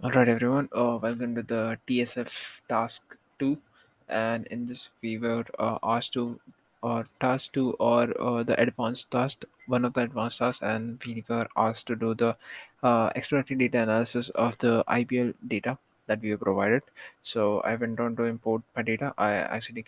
All right, everyone. Welcome to the TSF Task 2. And in this, we were asked to, or task 2, or the advanced task, one of the advanced tasks, and we were asked to do the exploratory data analysis of the IPL data that we were provided. So I went on to import my data. I actually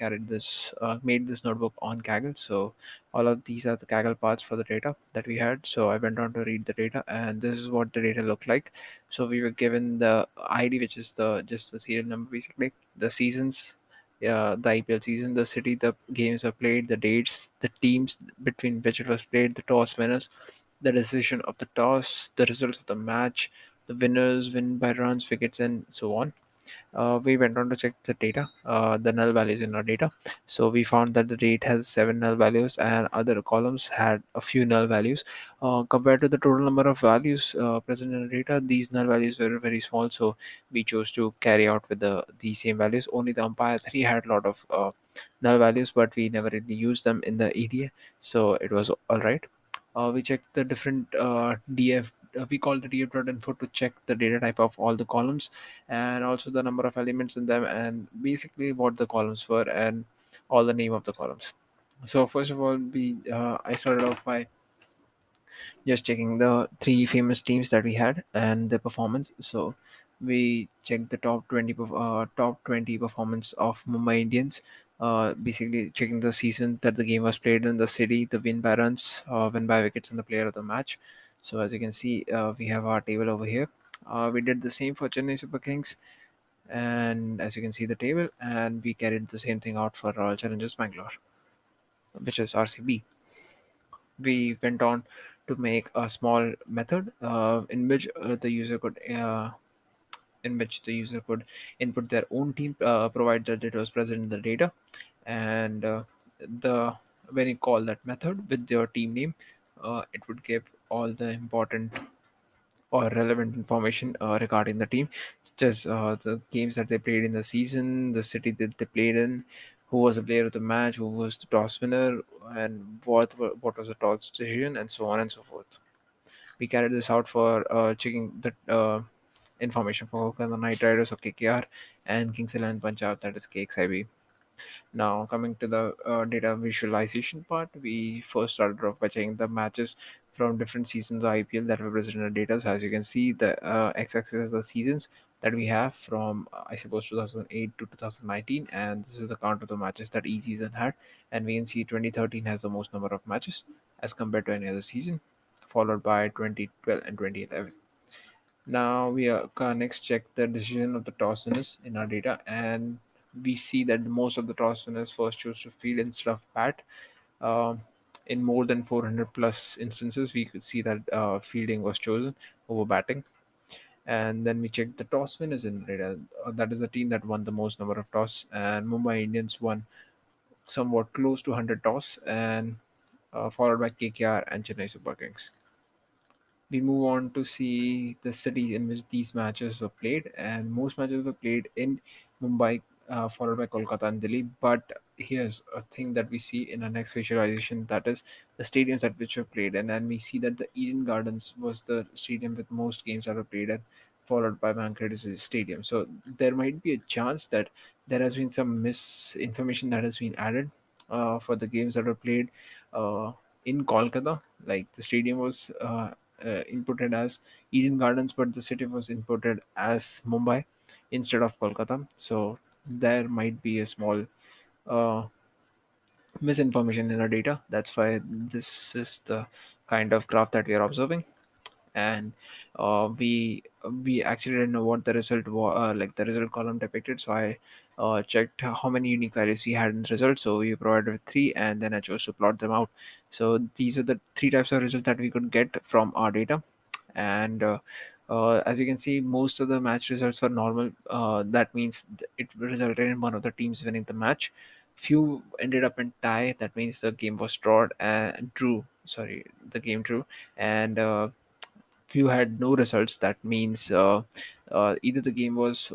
made this notebook on Kaggle. So all of these are the Kaggle paths for the data that we had. So I went on to read the data, and this is what the data looked like. So we were given the ID, which is the just the serial number, basically the seasons, the IPL season, the city the games are played, the dates, the teams between which it was played, the toss winners, the decision of the toss, the results of the match, the winners win by runs, wickets, and so on. We went on to check the data, the null values in our data. So we found that the date has seven null values, and other columns had a few null values. Compared to the total number of values present in the data, these null values were very small. So we chose to carry out with the same values. Only the umpire three had a lot of null values, but we never really used them in the EDA, so it was all right. We checked the different DF. We call the DF dot info to check the data type of all the columns, and also the number of elements in them, and basically what the columns were, and all the name of the columns. So first of all, we I started off by just checking the three famous teams that we had and their performance. So we checked the top 20 performance of Mumbai Indians. Basically checking the season that the game was played in, the city, the win by runs, win by wickets, and the player of the match. So as you can see, we have our table over here. We did the same for Chennai Super Kings, and as you can see the table, and we carried the same thing out for Royal Challengers Bangalore, which is RCB. We went on to make a small method in which the user could input their own team, provided that it was present in the data, and the when you call that method with your team name, it would give all the important or relevant information regarding the team, such as the games that they played in the season, the city that they played in, who was the player of the match, who was the toss winner, and what was the toss decision, and so on and so forth. We carried this out for checking the information for the Knight Riders of KKR and Kings Island Punjab, that is KXIB. Now, coming to the data visualization part, we first started off by checking the matches from different seasons of IPL that were present in the data. So, as you can see, the x-axis is the seasons that we have from, I suppose, 2008 to 2019, and this is the count of the matches that each season had. And we can see 2013 has the most number of matches as compared to any other season, followed by 2012 and 2011. Now we are next check the decision of the toss winners in our data, and we see that most of the toss winners first choose to field instead of bat. Um, in more than 400 plus instances, we could see that fielding was chosen over batting. And then we check the toss winners in the data. That is the team that won the most number of toss, and Mumbai Indians won somewhat close to 100 toss, and followed by KKR and Chennai Super Kings. We move on to see the cities in which these matches were played, and most matches were played in Mumbai, followed by Kolkata and Delhi. But here's a thing that we see in our next visualization, that is the stadiums at which were played, and then we see that the Eden Gardens was the stadium with most games that were played at, followed by Wankhede Stadium. So there might be a chance that there has been some misinformation that has been added for the games that were played uh, in Kolkata. Like the stadium was inputted as Eden Gardens, but the city was inputted as Mumbai instead of Kolkata. So there might be a small uh, misinformation in our data. That's why this is the kind of graph that we are observing. And we actually didn't know what the result was, like the result column depicted. So I checked how many unique values we had in the result. So we provided with three, and then I chose to plot them out. So these are the three types of results that we could get from our data. And as you can see, most of the match results were normal. That means it resulted in one of the teams winning the match. Few ended up in tie. That means the game was drawn and drew. Sorry, the game drew. And few had no results. That means either the game was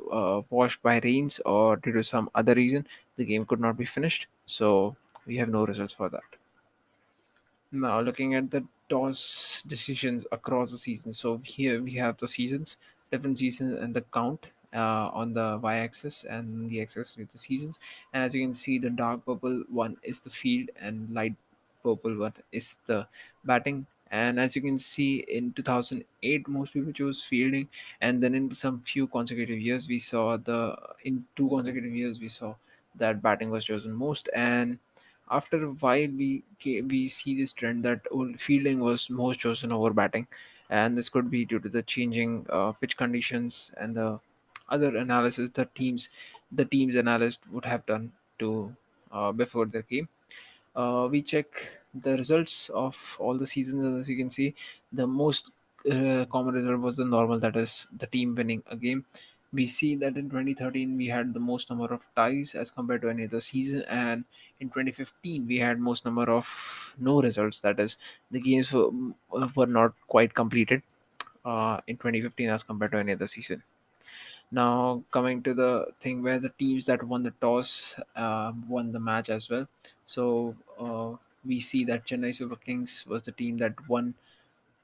washed by rains, or due to some other reason the game could not be finished. So we have no results for that. Now looking at the toss decisions across the season. So here we have the seasons. different seasons and the count on the y-axis, and the x-axis with the seasons. And as you can see, the dark purple one is the field and light purple one is the batting. And as you can see, in 2008 most people chose fielding, and then in some few consecutive years we saw the in 2 consecutive years we saw that batting was chosen most. And after a while we see this trend that fielding was most chosen over batting, and this could be due to the changing pitch conditions and the other analysis the team's analyst would have done to before the game. We check the results of all the seasons, and as you can see, the most common result was the normal, that is the team winning a game. We see that in 2013 we had the most number of ties as compared to any other season, and in 2015 we had most number of no results, that is the games were not quite completed in 2015 as compared to any other season. Now, coming to the thing where the teams that won the toss won the match as well. So we see that Chennai Super Kings was the team that won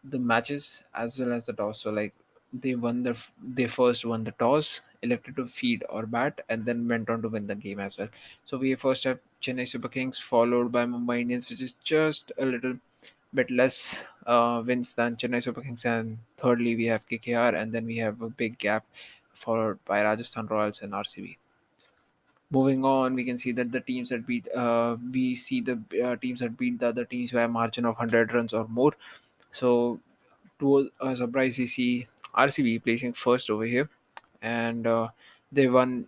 the matches as well as the toss. So like they first won the toss, elected to feed or bat, and then went on to win the game as well. So we first have Chennai Super Kings, followed by Mumbai Indians, which is just a little bit less wins than Chennai Super Kings, and thirdly we have KKR, and then we have a big gap followed by Rajasthan Royals and RCB. Moving on, we can see that the teams that beat we see the teams that beat the other teams by a margin of 100 runs or more. So to a surprise, we see RCB placing first over here, and they won.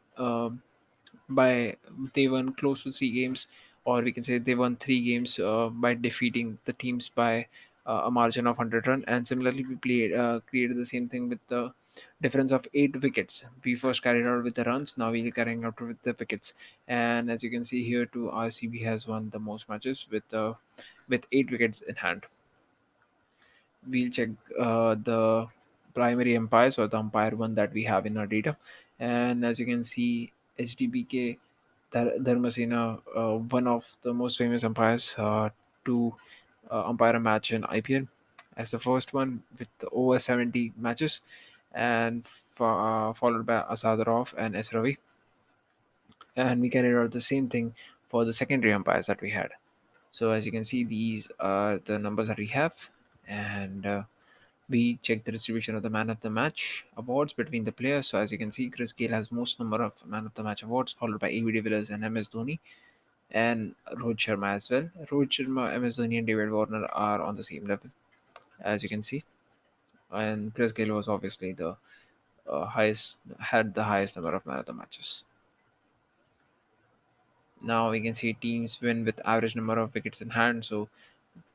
By they won close to 3 games, or we can say they won 3 games by defeating the teams by a margin of 100 run. And similarly we played created the same thing with the difference of 8 wickets. We first carried out with the runs, now we're carrying out with the wickets. And as you can see here too, RCB has won the most matches with 8 wickets in hand. We'll check the primary umpires, or the umpire one that we have in our data. And as you can see, HDBK Dharmasena, one of the most famous umpires to umpire a match in IPL, as the first one with over 70 matches, and followed by Asadorov and S. Ravi. And we carried out the same thing for the secondary umpires that we had. So as you can see, these are the numbers that we have. And we check the distribution of the man of the match awards between the players. So as you can see, Chris Gale has most number of man of the match awards, followed by AV de Villiers and MS Dhoni, and Rohit Sharma as well. Rohit Sharma, MS Dhoni, and David Warner are on the same level, as you can see. And Chris Gale was obviously the had the highest number of man of the matches. Now we can see teams win with average number of wickets in hand. So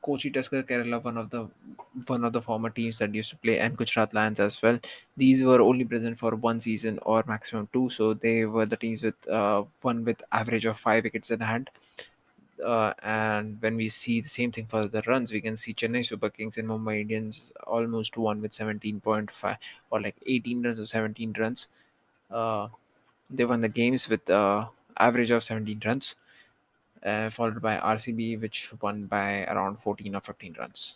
Kochi Tusker Kerala, one of the former teams that used to play, and Gujarat Lions as well. These were only present for one season or maximum two, so they were the teams with one with average of 5 wickets in hand. And when we see the same thing for the runs, we can see Chennai Super Kings and Mumbai Indians almost won with 17.5 or like 18 runs or 17 runs. Uh, they won the games with average of 17 runs, followed by RCB, which won by around 14 or 15 runs.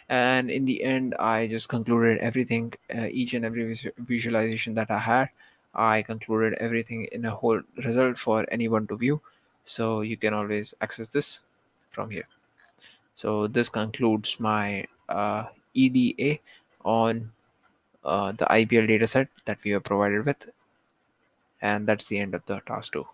And in the end, I just concluded everything, each and every visualization that I had. I concluded everything in a whole result for anyone to view. So you can always access this from here. So this concludes my EDA on the IPL dataset that we are provided with. And that's the end of the task 2.